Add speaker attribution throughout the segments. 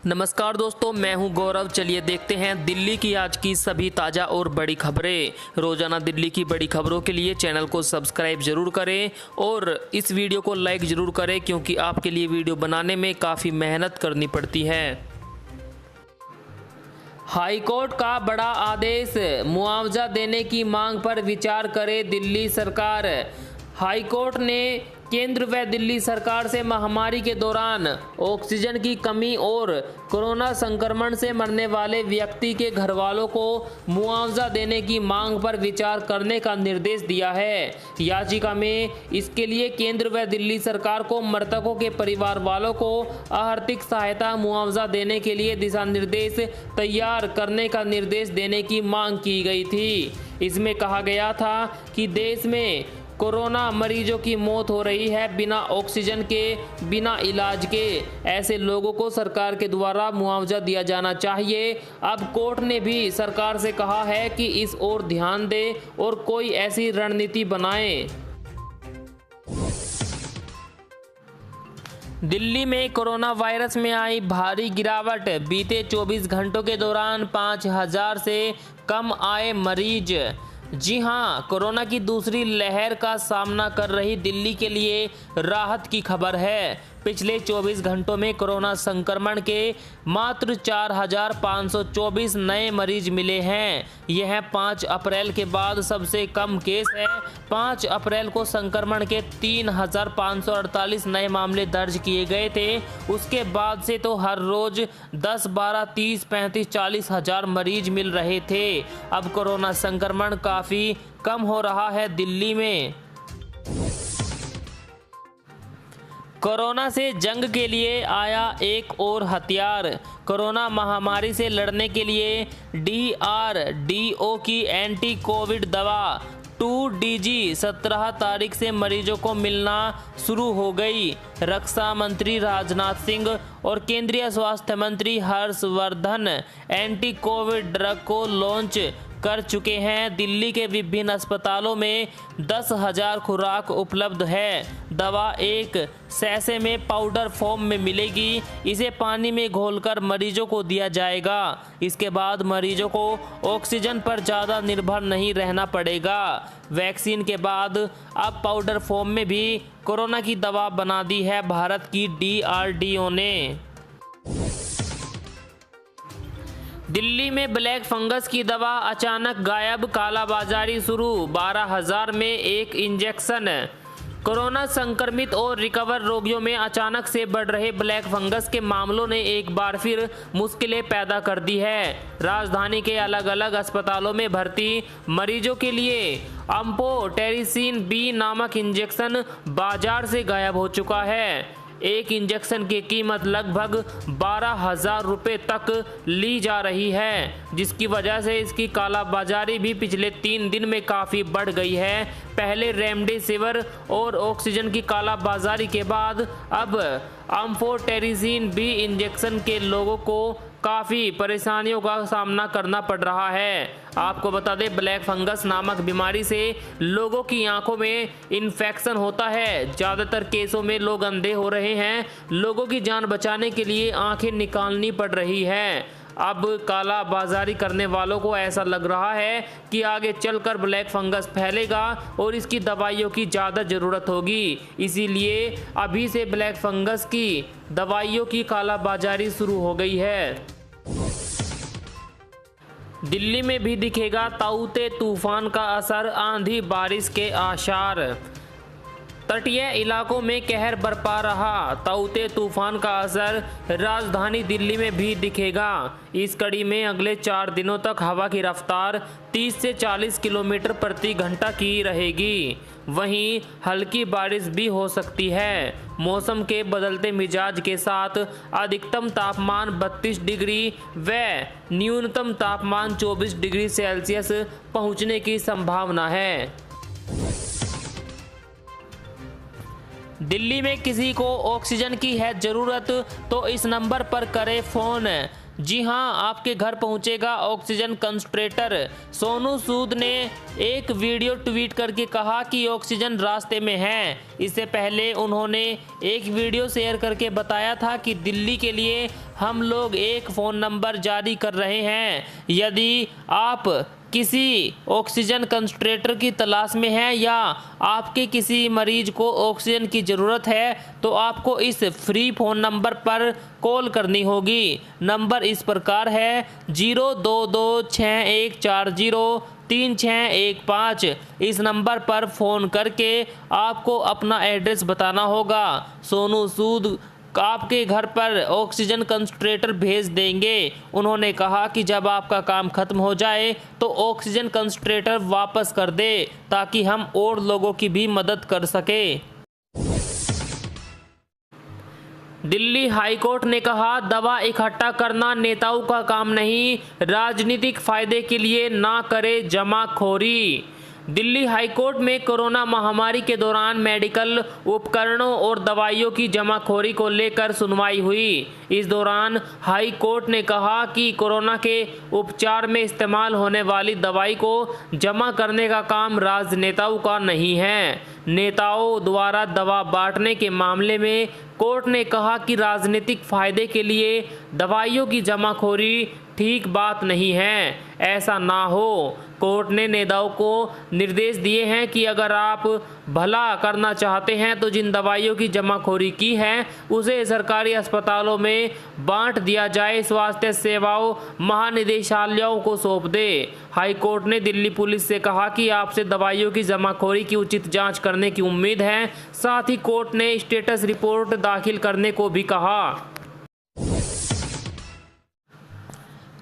Speaker 1: नमस्कार दोस्तों, मैं हूं गौरव। चलिए देखते हैं दिल्ली की आज की सभी ताज़ा और बड़ी खबरें। रोजाना दिल्ली की बड़ी खबरों के लिए चैनल को सब्सक्राइब जरूर करें और इस वीडियो को लाइक जरूर करें, क्योंकि आपके लिए वीडियो बनाने में काफ़ी मेहनत करनी पड़ती है। हाईकोर्ट का बड़ा आदेश, मुआवजा देने की मांग पर विचार करे दिल्ली सरकार। हाईकोर्ट ने केंद्र व दिल्ली सरकार से महामारी के दौरान ऑक्सीजन की कमी और कोरोना संक्रमण से मरने वाले व्यक्ति के घरवालों को मुआवजा देने की मांग पर विचार करने का निर्देश दिया है। याचिका में इसके लिए केंद्र व दिल्ली सरकार को मृतकों के परिवार वालों को आर्थिक सहायता मुआवजा देने के लिए दिशा निर्देश तैयार करने का निर्देश देने की मांग की गई थी। इसमें कहा गया था कि देश में कोरोना मरीजों की मौत हो रही है बिना ऑक्सीजन के, बिना इलाज के। ऐसे लोगों को सरकार के द्वारा मुआवजा दिया जाना चाहिए। अब कोर्ट ने भी सरकार से कहा है कि इस ओर ध्यान दे और कोई ऐसी रणनीति बनाए। दिल्ली में कोरोना वायरस में आई भारी गिरावट, बीते 24 घंटों के दौरान 5000 से कम आए मरीज। जी हां, कोरोना की दूसरी लहर का सामना कर रही दिल्ली के लिए राहत की खबर है। पिछले 24 घंटों में कोरोना संक्रमण के मात्र 4524 नए मरीज मिले हैं। यह 5 अप्रैल के बाद सबसे कम केस है। 5 अप्रैल को संक्रमण के 3548 नए मामले दर्ज किए गए थे। उसके बाद से तो हर रोज 10, 12, 30, 35, 40 हजार मरीज मिल रहे थे। अब कोरोना संक्रमण काफ़ी कम हो रहा है दिल्ली में। कोरोना से जंग के लिए आया एक और हथियार। कोरोना महामारी से लड़ने के लिए DRDO की एंटी कोविड दवा 2DG 17 तारीख से मरीजों को मिलना शुरू हो गई। रक्षा मंत्री राजनाथ सिंह और केंद्रीय स्वास्थ्य मंत्री हर्षवर्धन एंटी कोविड ड्रग को लॉन्च कर चुके हैं। दिल्ली के विभिन्न अस्पतालों में 10,000 खुराक उपलब्ध है। दवा एक सैशे में पाउडर फॉर्म में मिलेगी। इसे पानी में घोलकर मरीजों को दिया जाएगा। इसके बाद मरीजों को ऑक्सीजन पर ज़्यादा निर्भर नहीं रहना पड़ेगा। वैक्सीन के बाद अब पाउडर फॉर्म में भी कोरोना की दवा बना दी है भारत की DRDO ने। दिल्ली में ब्लैक फंगस की दवा अचानक गायब, कालाबाजारी शुरू, 12,000 में एक इंजेक्शन। कोरोना संक्रमित और रिकवर रोगियों में अचानक से बढ़ रहे ब्लैक फंगस के मामलों ने एक बार फिर मुश्किलें पैदा कर दी है। राजधानी के अलग अलग अस्पतालों में भर्ती मरीजों के लिए एम्फोटेरिसिन B नामक इंजेक्शन बाजार से गायब हो चुका है। एक इंजेक्शन की कीमत लगभग 12,000 रुपये तक ली जा रही है, जिसकी वजह से इसकी कालाबाजारी भी पिछले 3 दिन में काफ़ी बढ़ गई है। पहले रेमडेसिविर और ऑक्सीजन की कालाबाजारी के बाद अब एम्फोटेरिसिन B इंजेक्शन के लोगों को काफ़ी परेशानियों का सामना करना पड़ रहा है। आपको बता दें, ब्लैक फंगस नामक बीमारी से लोगों की आंखों में इन्फेक्शन होता है। ज़्यादातर केसों में लोग अंधे हो रहे हैं। लोगों की जान बचाने के लिए आंखें निकालनी पड़ रही हैं। अब काला बाजारी करने वालों को ऐसा लग रहा है कि आगे चलकर ब्लैक फंगस फैलेगा और इसकी दवाइयों की ज़्यादा ज़रूरत होगी। इसीलिए अभी से ब्लैक फंगस की दवाइयों की काला बाजारी शुरू हो गई है। दिल्ली में भी दिखेगा ताऊते तूफान का असर, आंधी बारिश के आसार। तटीय इलाकों में कहर बरपा रहा ताऊते तूफान का असर राजधानी दिल्ली में भी दिखेगा। इस कड़ी में अगले 4 दिनों तक हवा की रफ्तार 30 से 40 किलोमीटर प्रति घंटा की रहेगी। वहीं हल्की बारिश भी हो सकती है। मौसम के बदलते मिजाज के साथ अधिकतम तापमान 32 डिग्री व न्यूनतम तापमान 24 डिग्री सेल्सियस पहुंचने की संभावना है। दिल्ली में किसी को ऑक्सीजन की है ज़रूरत तो इस नंबर पर करें फ़ोन। जी हां, आपके घर पहुंचेगा ऑक्सीजन कंसंट्रेटर। सोनू सूद ने एक वीडियो ट्वीट करके कहा कि ऑक्सीजन रास्ते में है। इससे पहले उन्होंने एक वीडियो शेयर करके बताया था कि दिल्ली के लिए हम लोग एक फ़ोन नंबर जारी कर रहे हैं। यदि आप किसी ऑक्सीजन कंसंट्रेटर की तलाश में हैं या आपके किसी मरीज को ऑक्सीजन की ज़रूरत है तो आपको इस फ्री फ़ोन नंबर पर कॉल करनी होगी। नंबर इस प्रकार है 02261403615। इस नंबर पर फ़ोन करके आपको अपना एड्रेस बताना होगा। सोनू सूद आपके घर पर ऑक्सीजन कंसंट्रेटर भेज देंगे। उन्होंने कहा कि जब आपका काम खत्म हो जाए तो ऑक्सीजन कंसंट्रेटर वापस कर दे ताकि हम और लोगों की भी मदद कर सके। दिल्ली हाईकोर्ट ने कहा, दवा इकट्ठा करना नेताओं का काम नहीं, राजनीतिक फायदे के लिए ना करे जमाखोरी। दिल्ली हाईकोर्ट में कोरोना महामारी के दौरान मेडिकल उपकरणों और दवाइयों की जमाखोरी को लेकर सुनवाई हुई। इस दौरान हाई कोर्ट ने कहा कि कोरोना के उपचार में इस्तेमाल होने वाली दवाई को जमा करने का काम राजनेताओं का नहीं है। नेताओं द्वारा दवा बांटने के मामले में कोर्ट ने कहा कि राजनीतिक फायदे के लिए दवाइयों की जमाखोरी ठीक बात नहीं है, ऐसा ना हो। कोर्ट ने नेताओं को निर्देश दिए हैं कि अगर आप भला करना चाहते हैं तो जिन दवाइयों की जमाखोरी की है उसे सरकारी अस्पतालों में बांट दिया जाए, स्वास्थ्य सेवाओं महानिदेशालयों को सौंप दे। हाई कोर्ट ने दिल्ली पुलिस से कहा कि आपसे दवाइयों की जमाखोरी की उचित जांच करने की उम्मीद है। साथ ही कोर्ट ने स्टेटस रिपोर्ट दाखिल करने को भी कहा।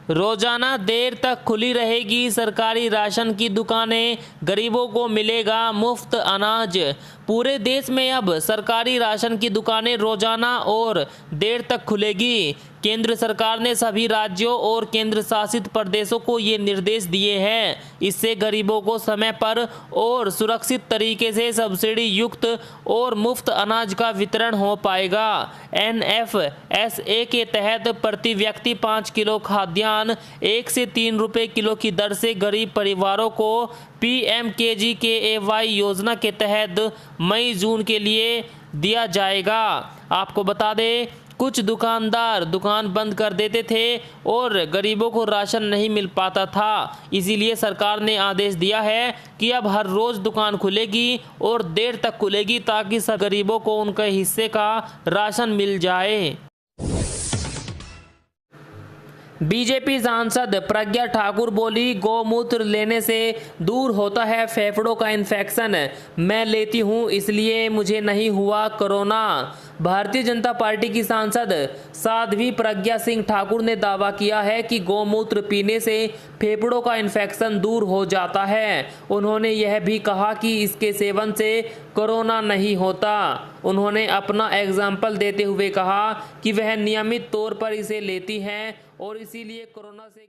Speaker 1: रोजाना देर तक खुली रहेगी सरकारी राशन की दुकानें, गरीबों को मिलेगा मुफ्त अनाज। पूरे देश में अब सरकारी राशन की दुकानें रोजाना और देर तक खुलेगी। केंद्र सरकार ने सभी राज्यों और केंद्र शासित प्रदेशों को ये निर्देश दिए हैं। इससे गरीबों को समय पर और सुरक्षित तरीके से सब्सिडी युक्त और मुफ्त अनाज का वितरण हो पाएगा। NFSA के तहत प्रति व्यक्ति 5 किलो खाद्यान्न 1 से 3 रुपये किलो की दर से गरीब परिवारों को PMKGKAY योजना के तहत मई जून के लिए दिया जाएगा। आपको बता दें, कुछ दुकानदार दुकान बंद कर देते थे और गरीबों को राशन नहीं मिल पाता था। इसीलिए सरकार ने आदेश दिया है कि अब हर रोज़ दुकान खुलेगी और देर तक खुलेगी ताकि सब गरीबों को उनके हिस्से का राशन मिल जाए। बीजेपी सांसद प्रज्ञा ठाकुर बोली, गौमूत्र लेने से दूर होता है फेफड़ों का इन्फेक्शन। मैं लेती हूं इसलिए मुझे नहीं हुआ कोरोना। भारतीय जनता पार्टी की सांसद साध्वी प्रज्ञा सिंह ठाकुर ने दावा किया है कि गौमूत्र पीने से फेफड़ों का इन्फेक्शन दूर हो जाता है। उन्होंने यह भी कहा कि इसके सेवन से कोरोना नहीं होता। उन्होंने अपना एग्जाम्पल देते हुए कहा कि वह नियमित तौर पर इसे लेती हैं और इसीलिए कोरोना से